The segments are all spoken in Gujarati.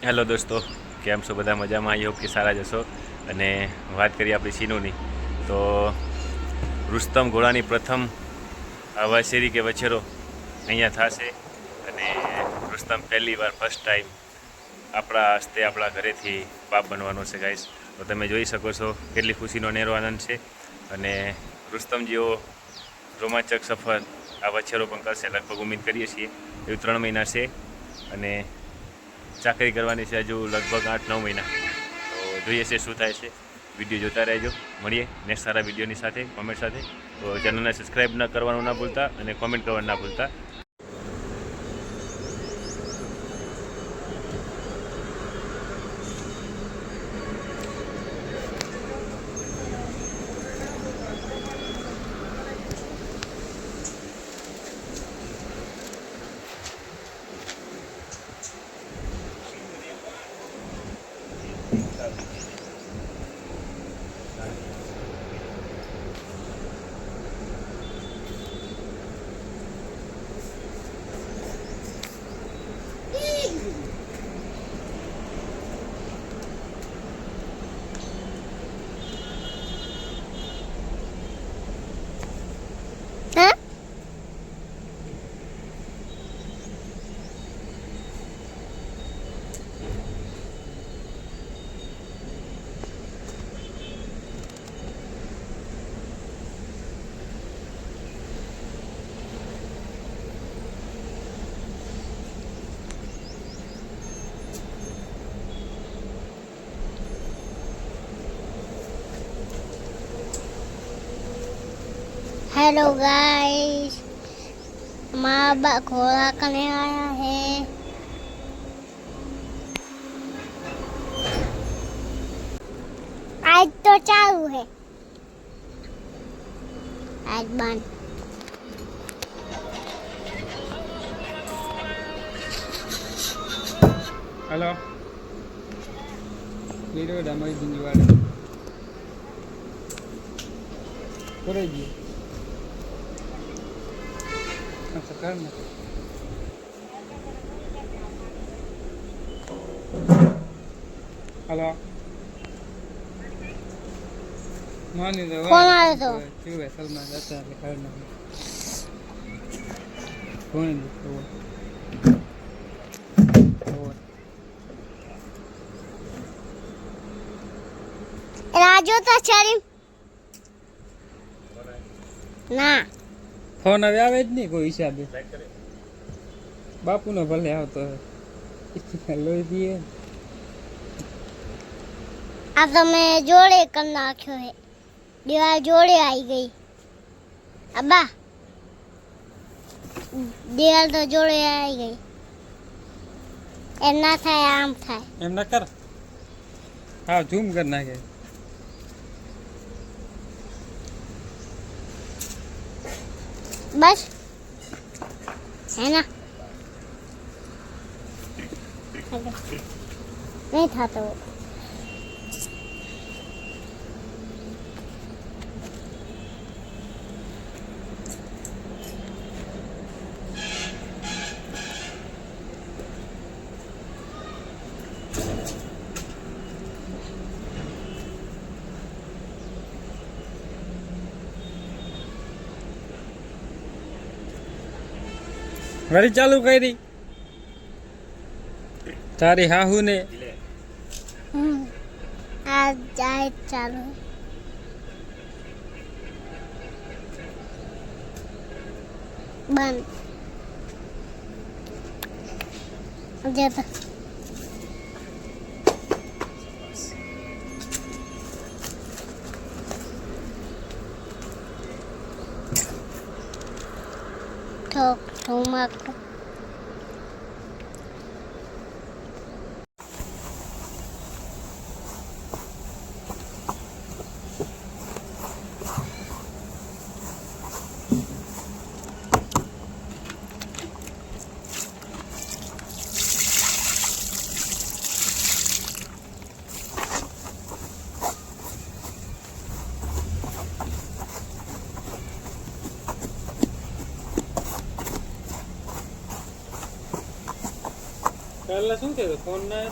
હેલો દોસ્તો, કેમ છો? બધા મજામાં? આઈ હોપ કે સારા જશો. અને વાત કરીએ આપણી સીનુની, તો રુસ્તમ ઘોડાની પ્રથમ વાછેરી કે વછેરો અહીંયા થશે. અને રુસ્તમ પહેલી વાર ફર્સ્ટ ટાઈમ આપણા હસ્તે આપણા ઘરેથી બાપ બનવાનો છે ગાઈસ. તો તમે જોઈ શકો છો કેટલી ખુશીનો નેરો આનંદ છે. અને રુસ્તમ જેવો રોમાંચક સફર આ વછેરો પણ કરશે, લગભગ ઉમ્મીદ કરીએ છીએ. એવું 3 મહિના છે અને ચાકરી કરવાની છે હજુ લગભગ 8-9 મહિના. તો જોઈએ છે શું થાય છે. વિડીયો જોતા રહેજો. મળીએ નેક્સ્ટ સારા વિડીયોની સાથે, કોમેન્ટ સાથે. તો ચેનલને સબસ્ક્રાઈબ ન કરવાનું ના ભૂલતા અને કોમેન્ટ કરવાનું ના ભૂલતા. हेलो गाइस, माँ बाप घोड़ा करने आया है। आज तो चालू है, आज बंद। हेलो वीडियो डामाई दिनवाड़े करे जी अच्छा करना हेलो मानी दो कौन आया तो क्यों है सलमान जाता है करना कौन है वो राजू तो चली ना फोन હવે આવે જ નહીં કોઈ હિસાબે બાપુનો ભલે આવતો લોહી દીએ अब तो मैं जोड़े करना क्यों है, दीवार जोड़े आई गई। अब्बा दीवार तो जोड़े आई गई, एम ना था आम था। એમ ના કર હા ઝૂમ કર નાખે बस है ना, नहीं था तो વળી ચાલુ કરી તારી હાહુ ને आज जाए चालू बंद जब ठोक ठुमक પહેલા શું થયું ફોન ના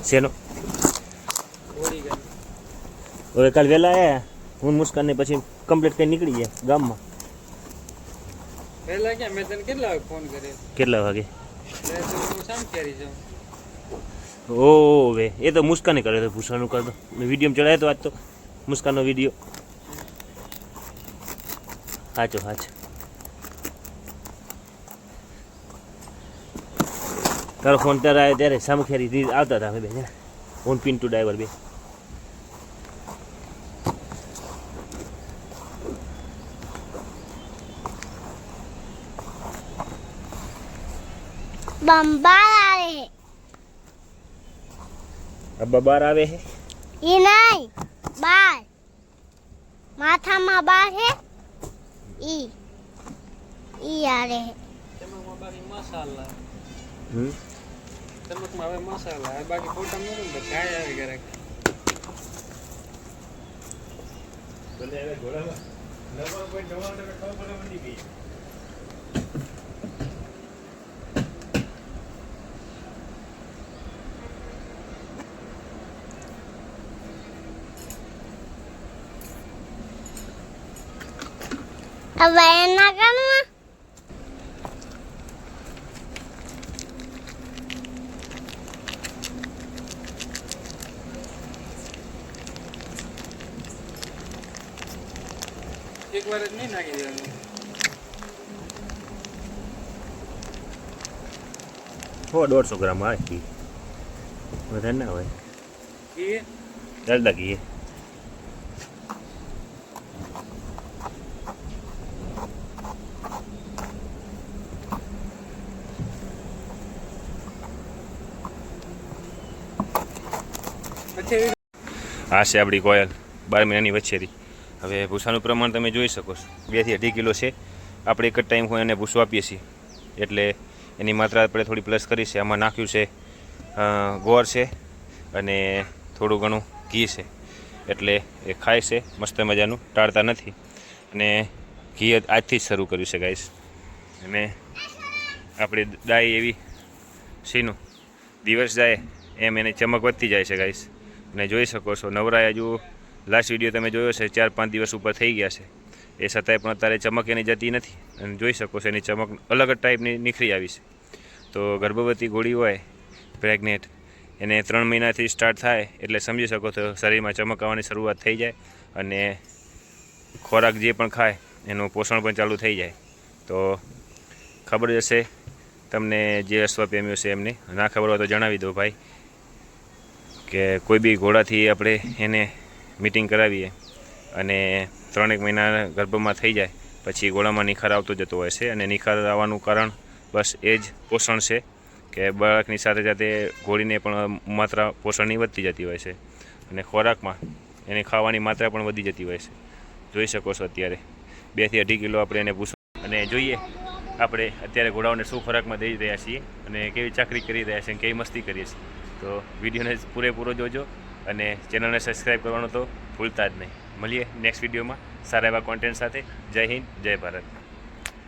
શેનો ઓડી ગયો હવે કાલ વહેલા આવ્યા હું મુસ્કાનને પછી કમ્પ્લીટ કરી નીકળી ગયા ગામમાં. પહેલા ક્યાં મેં તને કેટલા વાગે ફોન કર્યો કેટલા વાગે? હું શામ કરી જાઉં ઓ વે એ તો મુસ્કાને કરે તો ભૂષણનું કરતો મેં વિડીયો ચડાવ્યો તો આજ તો મુસ્કાનનો વિડીયો. સાચો તારો ફોન ત્યારે આવ્યો ત્યારે સામખેરી આવતા હતા અમે બે જણા ફોન પિન્ટુ ડ્રાઈવર બે. बम्बार आ रहे हैं અબ્બા બાર આવે છે ये नहीं बाल माथा में बाल है ई आ रहे हैं ચમકમાં બાકી મસાલા હમ ચમકમાં હવે મસાલા હવે બાકી ફોટા મળે ને ગાય આવી ઘરે अब ना करना એક વાર જ નહીં નાખી દેવાનું 150 ગ્રામ આવે ઘી વધારે ના હોય ઘી દાદા ઘી પછી આ છે આપણી કોયલ 12 મહિનાની વચ્ચેથી. હવે ભૂસાનું પ્રમાણ તમે જોઈ શકો છો 2 થી 2.5 કિલો છે. આપણે એક જ ટાઈમ હોય એને ભૂસું આપીએ છીએ એટલે એની માત્રા આપણે થોડી પ્લસ કરી છે. આમાં નાખ્યું છે ગોળ છે અને થોડું ઘણું ઘી છે એટલે એ ખાય છે મસ્ત મજાનું, ટાળતા નથી. અને ઘી આજથી જ શરૂ કર્યું છે ગાઈસ. અને આપણી દાઈ એવી સીનું દિવસ જાય એમ એને ચમક વધતી જાય છે ગાઈસ. અને જોઈ શકો છો નવરાય હજુ લાસ્ટ વિડીયો તમે જોયો છે 4-5 દિવસ ઉપર થઈ ગયા છે એ છતાંય પણ અત્યારે ચમક એની જતી નથી. અને જોઈ શકો છો એની ચમક અલગ જ ટાઈપની નીકળી આવી છે. તો ગર્ભવતી ઘોડી હોય પ્રેગ્નેન્ટ એને 3 મહિનાથી સ્ટાર્ટ થાય એટલે સમજી શકો છો શરીરમાં ચમક આવવાની શરૂઆત થઈ જાય અને ખોરાક જે પણ ખાય એનું પોષણ પણ ચાલુ થઈ જાય. તો ખબર જશે તમને જે અશ્વપ્રેમીઓ છે એમને. ના ખબર હોય તો જણાવી દો ભાઈ કે કોઈ બી ઘોડાથી આપણે એને મીટિંગ કરાવીએ અને 3 મહિના ગર્ભમાં થઈ જાય પછી ઘોડામાં નિખાર આવતો જતો હોય છે. અને નિખાર આવવાનું કારણ બસ એ જ પોષણ છે કે બાળકની સાથે સાથે ઘોડીને પણ માત્રા પોષણની વધતી જતી હોય છે અને ખોરાકમાં એને ખાવાની માત્રા પણ વધી જતી હોય છે. જોઈ શકો છો અત્યારે 2 થી 2.5 કિલો આપણે એને પૂછો. અને જોઈએ આપણે અત્યારે ઘોડાઓને શું ખોરાકમાં દઈ રહ્યા છીએ અને કેવી ચાકરી કરી રહ્યા છીએ અને કેવી મસ્તી કરીએ છીએ. તો વિડીયોને પૂરેપૂરો જોજો અને ચેનલને સબસ્ક્રાઈબ કરવાનું તો ભૂલતા જ નહીં. મળીએ નેક્સ્ટ વિડીયોમાં સારા એવા કોન્ટેન્ટ સાથે. જય હિન્દ, જય ભારત.